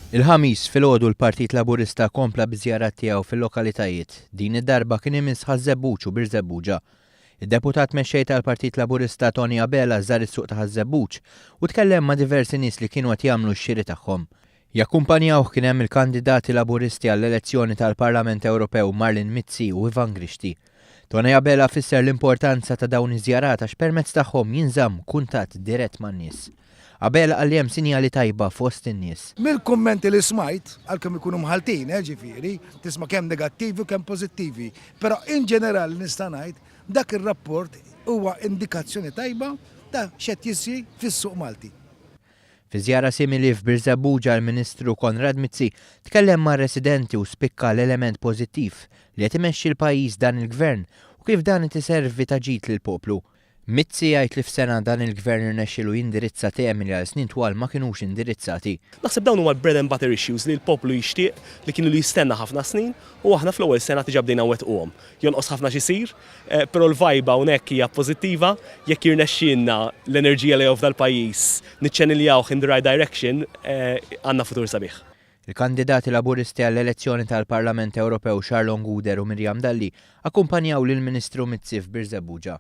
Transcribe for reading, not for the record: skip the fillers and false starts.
Il-ħamis filgħodu l-Partit Laburista kompla bżjarat tiegħu fil-lokalitajiet. Din id-darba kien imiss Ħażebbuġ u Biżebbuġa. Id-deputat mexxej tal-Partit Laburista Tony Abela żar is-suq ta' Ħażebbuġ u tkellem ma' diversi nies li kienu qed jagħmlu x-xiri tagħhom. Jakkumpanjawh kien hemm il-kandidati Laburisti għall-elezzjoni tal-Parlament Ewropew Marlin Mizzi u Ivan Grixti. Tony Abela fisser l-importanza ta' dawn iż-żjarat għax permezz tagħhom jinżamm kuntatt dirett man-nies. Abela għalli hemm sinjali tajba fost in-nies. Mill-kummenti li smajt, għalkemm ikunu mħaltin, ġifieri, tisma' kemm negattivi u kemm pożittivi. Però in ġenerali nista' ngħid dak ir-rapport huwa indikazzjoni tajba ta' x'qed jisri fis-suq Malti. Fi żjara simili f'Biżebbuġa l-Ministru Konrad Mizzi tkellem ma' residenti u spikka l-element pożittiv li qed imexxi l-pajjiż dan il-gvern u kif dan qed iservi ta' ġid lill-poplu. Mizzi jgħid li f'sena dan il-gvern irnexxielu jindirizza temi li għal snin twal ma kinux indirizzati. Naħseb dawn huma bread and butter issues li l-poplu jixtieq li kienu li jistenna ħafna snin u aħna fl-ewwel sena diġà bdejna wettquhom. Jonqos ħafna x'isir, però l-vajba hawnhekk hija pożittiva jekk jirnexxielna l-enerġija li f'dal pajjiż niċċenniljawh in the right direction għandna futur sabiħ. Il-kandidati Laburisti għall-elezzjoni tal-Parlament Ewropew Charlon Guder u Mirjam Dalli akkumpanjaw lill-Ministru Mizzi f'Biżebbuġa.